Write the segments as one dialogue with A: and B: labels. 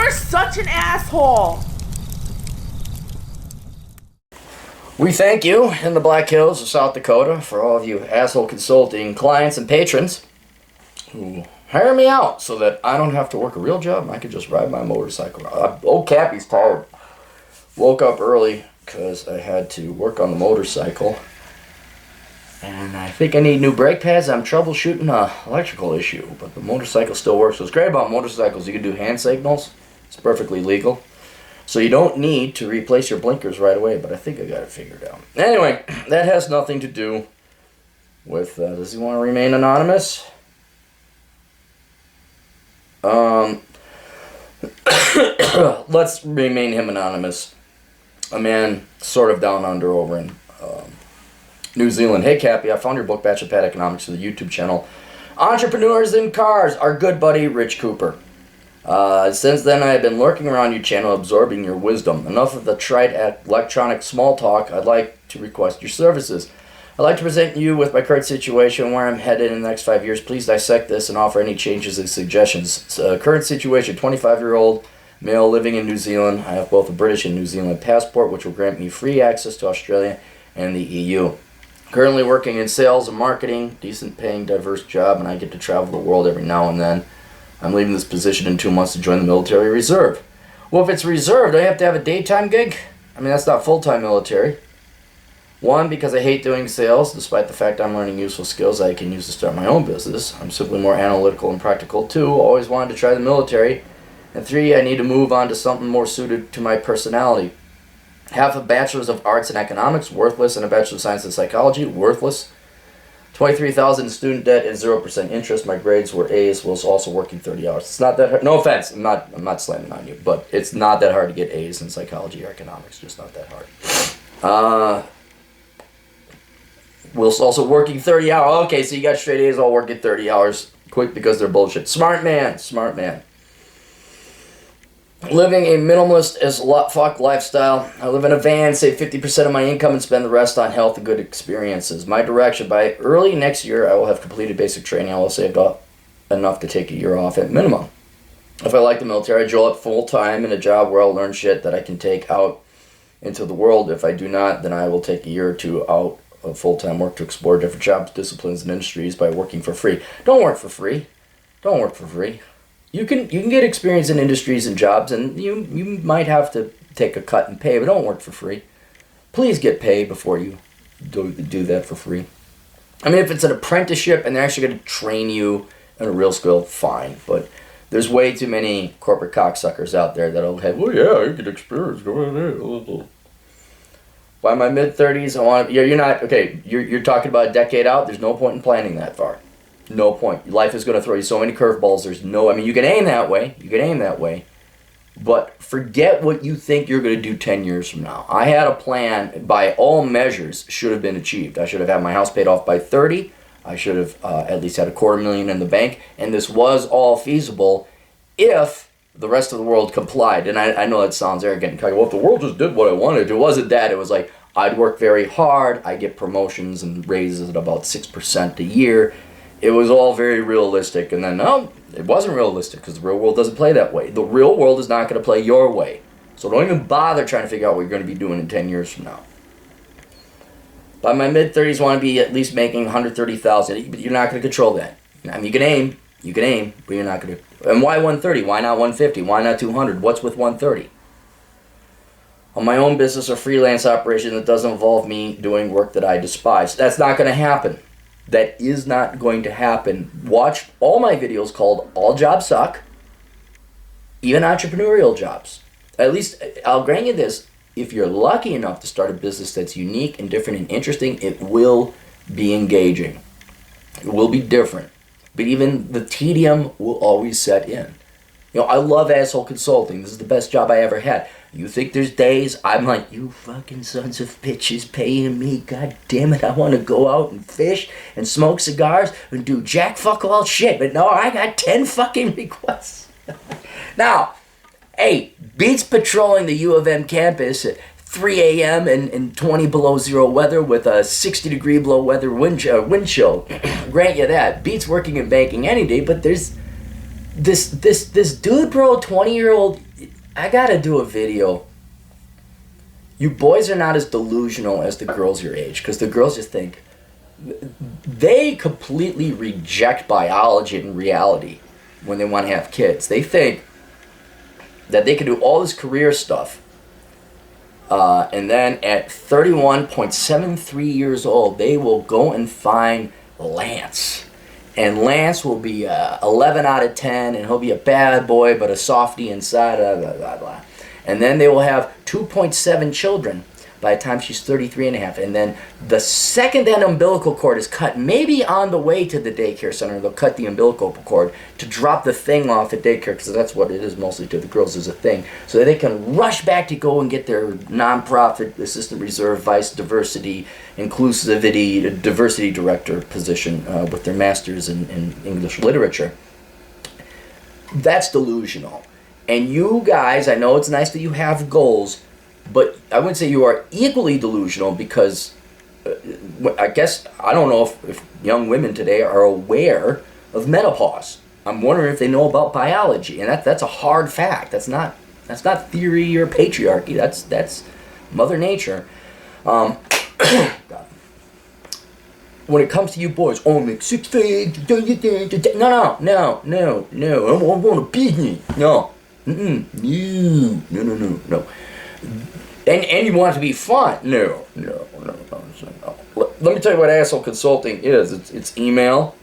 A: You're such an asshole!
B: We thank you in the Black Hills of South Dakota for all of you asshole consulting clients and patrons who hire me out so that I don't have to work a real job and I can just ride my motorcycle. Old Cappy's tired. Woke up early because I had to work on the motorcycle. And I think I need new brake pads. I'm troubleshooting an electrical issue, but the motorcycle still works. What's great about motorcycles, you can do hand signals. It's perfectly legal. So you don't need to replace your blinkers right away, but I think I got it figured out. Anyway, that has nothing to do with, does he want to remain anonymous? Let's remain him anonymous. A man sort of down under over in New Zealand. Hey Cappy, I found your book, Batch of Pad Economics, to the YouTube channel Entrepreneurs in Cars, our good buddy Rich Cooper. Since then, I have been lurking around your channel, absorbing your wisdom. Enough of the trite electronic small talk. I'd like to request your services. I'd like to present you with my current situation, where I'm headed in the next 5 years. Please dissect this and offer any changes and suggestions. Current situation, 25-year-old male living in New Zealand. I have both a British and New Zealand passport, which will grant me free access to Australia and the EU. Currently working in sales and marketing, decent paying, diverse job, and I get to travel the world every now and then. I'm leaving this position in 2 months to join the military reserve. Well, if it's reserved, I have to have a daytime gig? I mean, that's not full-time military. One, because I hate doing sales, despite the fact I'm learning useful skills I can use to start my own business. I'm simply more analytical and practical. Two, always wanted to try the military. And three, I need to move on to something more suited to my personality. Half a bachelor's of arts and economics, worthless, and a bachelor of science and psychology, worthless. $23,000 in student debt and 0% interest. My grades were A's. Was also working 30 hours. It's not that hard. No offense. I'm not slamming on you, but it's not that hard to get A's in psychology or economics. Just not that hard. Was also working 30 hours. Okay, so you got straight A's all working 30 hours quick because they're bullshit. Smart man. Smart man. Living a minimalist as fuck lifestyle. I live in a van, save 50% of my income, and spend the rest on health and good experiences. My direction, by early next year, I will have completed basic training. I will save up enough to take a year off at minimum. If I like the military, I drill up full-time in a job where I'll learn shit that I can take out into the world. If I do not, then I will take a year or two out of full-time work to explore different jobs, disciplines, and industries by working for free. Don't work for free. Don't work for free. You can get experience in industries and jobs, and you might have to take a cut in pay, but don't work for free. Please get paid before you do that for free. I mean, if it's an apprenticeship and they're actually going to train you in a real skill, fine. But there's way too many corporate cocksuckers out there that'll have, well, yeah, you get experience. Go ahead. By my mid-30s, I want. You're not okay. You're talking about a decade out. There's no point in planning that far. No point. Life is going to throw you so many curveballs. I mean, you can aim that way. But forget what you think you're going to do 10 years from now. I had a plan, by all measures, should have been achieved. I should have had my house paid off by 30. I should have at least had $250,000 in the bank. And this was all feasible if the rest of the world complied. And I know that sounds arrogant. Well, if the world just did what I wanted, it wasn't that. It was like, I'd work very hard. I get promotions and raises at about 6% a year. It was all very realistic, and then, no, it wasn't realistic, because the real world doesn't play that way. The real world is not going to play your way. So don't even bother trying to figure out what you're going to be doing in 10 years from now. By my mid-30s, I want to be at least making $130,000, but you're not going to control that. I mean, you can aim, but you're not going to. And why 130? Why not 150? Why not 200? What's with 130? On my own business or freelance operation that doesn't involve me doing work that I despise. That's not going to happen. That is not going to happen. Watch all my videos called All Jobs Suck, even entrepreneurial jobs. At least, I'll grant you this, if you're lucky enough to start a business that's unique and different and interesting, it will be engaging. It will be different. But even the tedium will always set in. You know, I love asshole consulting. This is the best job I ever had. You think there's days I'm like, you fucking sons of bitches paying me, god damn it, I want to go out and fish and smoke cigars and do jack fuck all shit, but no, I got 10 fucking requests. Now, hey, beats patrolling the U of M campus at 3 a.m. in 20 below zero weather with a 60 degree below weather wind chill. Grant you that. Beats working in banking any day, but there's this dude, bro, 20-year-old I gotta do a video. You boys are not as delusional as the girls your age, because the girls just think, they completely reject biology and reality when they want to have kids. They think that they can do all this career stuff, and then at 31.73 years old, they will go and find Lance. And Lance will be 11 out of 10, and he'll be a bad boy, but a softie inside, blah, blah, blah, blah. And then they will have 2.7 children by the time she's 33 and a half. And then the second that umbilical cord is cut, maybe on the way to the daycare center, they'll cut the umbilical cord to drop the thing off at daycare, because that's what it is mostly to the girls, is a thing, so that they can rush back to go and get their nonprofit assistant reserve vice diversity, inclusivity, diversity director position with their master's in English literature. That's delusional. And you guys, I know it's nice that you have goals, but I would say you are equally delusional, because I guess, I don't know if young women today are aware of menopause. I'm wondering if they know about biology, and that's a hard fact. That's not theory or patriarchy. That's Mother Nature. God. When it comes to you boys, oh, make 6 figures, no, I want a business, no. No. And you want it to be fun? No. Let me tell you what asshole consulting is. It's email.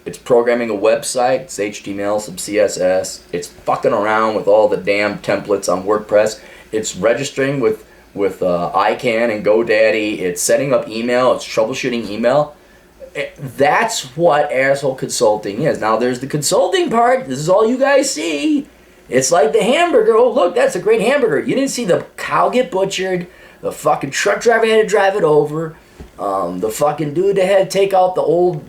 B: It's programming a website. It's HTML, some CSS. It's fucking around with all the damn templates on WordPress. It's registering with ICANN and GoDaddy. It's setting up email. It's troubleshooting email. That's what asshole consulting is. Now there's the consulting part. This is all you guys see. It's like the hamburger. Oh, look, that's a great hamburger. You didn't see the cow get butchered. The fucking truck driver had to drive it over. The fucking dude that had to take out the old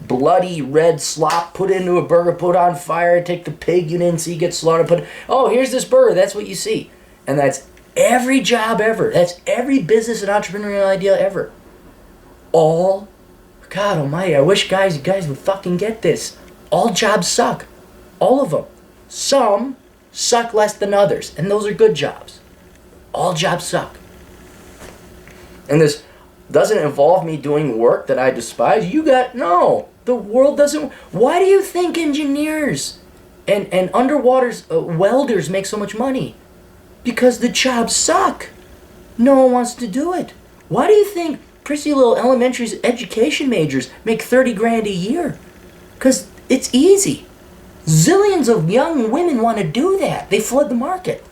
B: bloody red slop, put into a burger, put on fire, take the pig you didn't see get slaughtered, oh, here's this burger. That's what you see. And that's every job ever. That's every business and entrepreneurial idea ever. All, God almighty, I wish you guys would fucking get this. All jobs suck. All of them. Some suck less than others, and those are good jobs. All jobs suck. And this doesn't involve me doing work that I despise. No, the world doesn't. Why do you think engineers and underwater welders make so much money? Because the jobs suck. No one wants to do it. Why do you think prissy little elementary education majors make 30 grand a year? Because it's easy. Zillions of young women want to do that. They flood the market.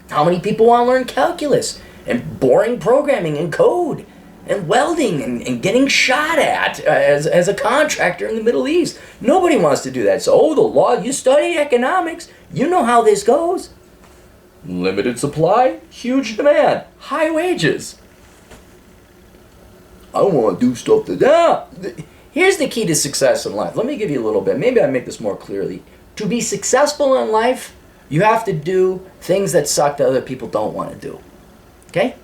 B: How many people want to learn calculus and boring programming and code and welding and getting shot at as a contractor in the Middle East? Nobody wants to do that. So, the law, you study economics, you know how this goes. Limited supply, huge demand, high wages. I want to do stuff Here's the key to success in life. Let me give you a little bit. Maybe I make this more clearly. To be successful in life, you have to do things that suck that other people don't want to do. Okay?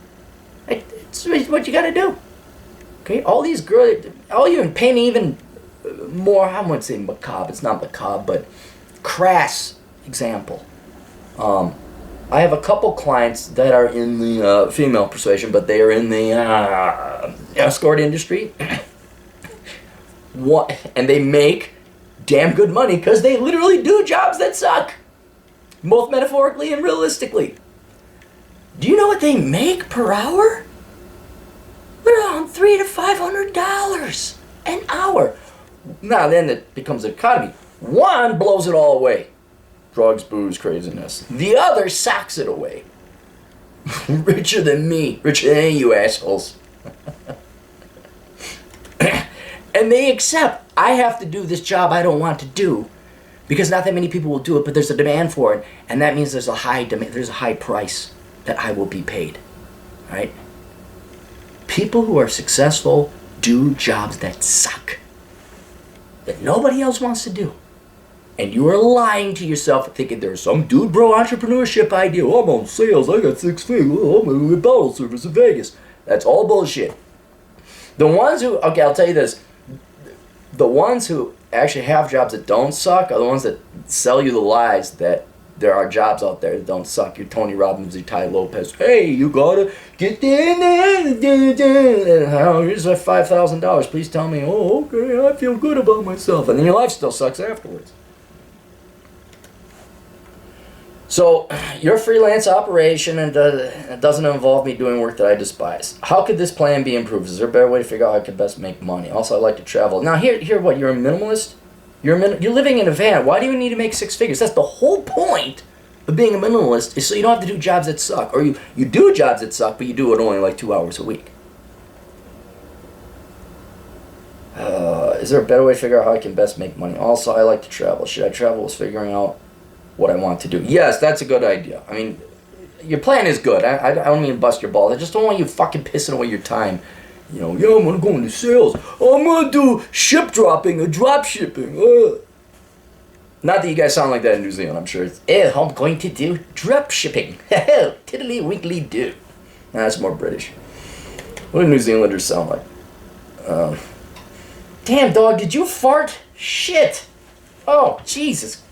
B: It's what you got to do. Okay? All these girls, painting even more, I wouldn't say macabre. It's not macabre, but crass example. I have a couple clients that are in the female persuasion, but they are in the escort industry. And they make damn good money because they literally do jobs that suck, both metaphorically and realistically. Do you know what they make per hour? Around $300 to $500 an hour. Now then it becomes an economy. One blows it all away. Drugs, booze, craziness. The other socks it away. Richer than me. Richer than you assholes. And they accept, I have to do this job I don't want to do because not that many people will do it, but there's a demand for it, and that means there's a high demand, there's a high price that I will be paid. Right? People who are successful do jobs that suck, that nobody else wants to do. And you are lying to yourself thinking there's some dude bro entrepreneurship idea. Oh, I'm on sales, I got 6 figures, oh, I'm going to get bottle service in Vegas. That's all bullshit. The ones who, okay, I'll tell you this. The ones who actually have jobs that don't suck are the ones that sell you the lies that there are jobs out there that don't suck. Your Tony Robbins, your Ty Lopez. Hey, you gotta get in there. Oh, here's my $5,000. Please tell me. Oh, okay, I feel good about myself. And then your life still sucks afterwards. So, you're a freelance operation and it doesn't involve me doing work that I despise. How could this plan be improved? Is there a better way to figure out how I could best make money? Also, I like to travel. Now, here what? You're a minimalist? You're living in a van. Why do you need to make 6 figures? That's the whole point of being a minimalist, is so you don't have to do jobs that suck. Or you do jobs that suck, but you do it only like 2 hours a week. Is there a better way to figure out how I can best make money? Also, I like to travel. Should I travel with figuring out what I want to do? Yes, that's a good idea. I mean, your plan is good. I don't mean to bust your balls. I just don't want you fucking pissing away your time. You know, yeah, I'm gonna go into sales. I'm gonna do ship dropping or drop shipping. Not that you guys sound like that in New Zealand, I'm sure. I'm going to do drop shipping. Tiddly winkly do. Nah, that's more British. What do New Zealanders sound like? Damn, dog, did you fart? Shit. Oh, Jesus.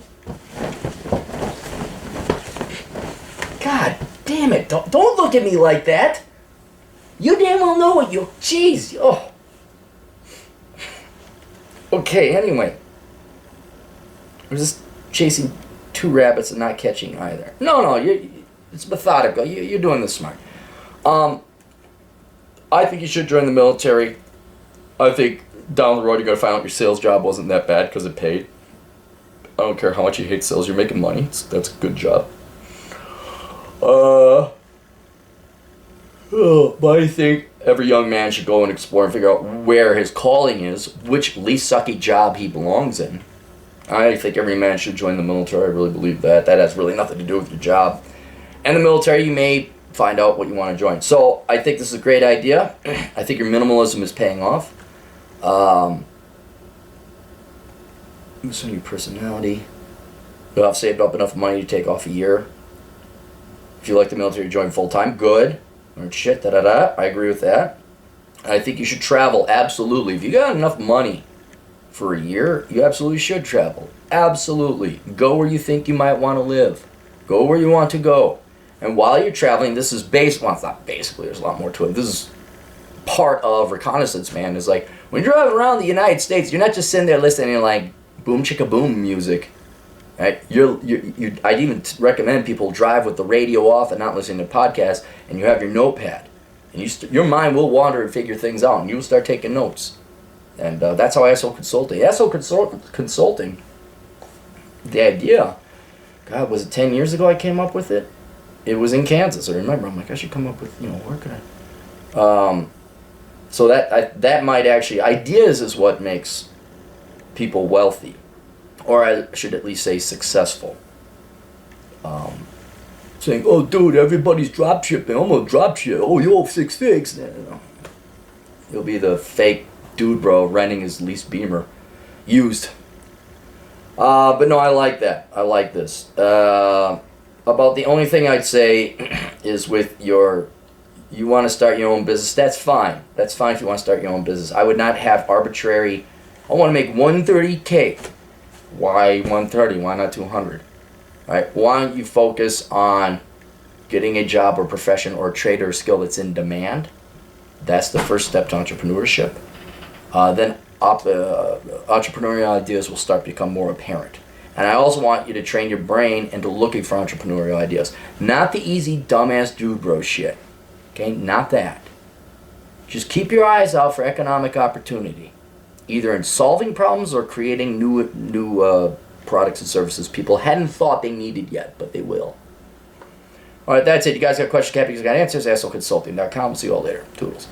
B: God damn it. Don't look at me like that. You damn well know what you... Jeez. Oh. Okay, anyway. I'm just chasing 2 rabbits and not catching either. No, it's methodical. You're doing this smart. I think you should join the military. I think down the road you're going to find out your sales job wasn't that bad because it paid. I don't care how much you hate sales. You're making money. That's a good job. But I think every young man should go and explore and figure out where his calling is, which least sucky job he belongs in. I think every man should join the military. I really believe that. That has really nothing to do with your job. And the military, you may find out what you want to join. So I think this is a great idea. I think your minimalism is paying off. Some your personality. You'll have saved up enough money to take off a year. If you like the military, join full-time. Good. Learn shit, I agree with that. I think you should travel, absolutely. If you got enough money for a year, you absolutely should travel. Absolutely. Go where you think you might want to live. Go where you want to go. And while you're traveling, this is well, it's not basically, there's a lot more to it. This is part of reconnaissance, man. Is like, when you're driving around the United States, you're not just sitting there listening to like boom chicka boom music. Right? I'd even recommend people drive with the radio off and not listening to podcasts, and you have your notepad. And your mind will wander and figure things out, and you'll start taking notes. And that's how SO Consulting. Consulting, the idea, God, was it 10 years ago I came up with it? It was in Kansas, I remember. I'm like, I should come up with, where could I? So that might actually, ideas is what makes people wealthy. Or I should at least say successful. Saying, oh, dude, everybody's drop shipping. I'm going to drop ship. Oh, you owe 6 figs. You'll be the fake dude, bro, renting his lease Beamer. Used. But no, I like that. I like this. About the only thing I'd say is with you want to start your own business. That's fine. That's fine if you want to start your own business. I would not have arbitrary, I want to make $130K. Why 130? Why not 200? Right? Why don't you focus on getting a job or profession or trade or skill that's in demand? That's the first step to entrepreneurship. Then entrepreneurial ideas will start to become more apparent. And I also want you to train your brain into looking for entrepreneurial ideas. Not the easy dumbass dude bro shit. Okay? Not that. Just keep your eyes out for economic opportunity. Either in solving problems or creating new products and services people hadn't thought they needed yet, but they will. All right, that's it. You guys got questions, Cappy? You got answers? AssholeConsulting.com. We'll see you all later. Toodles.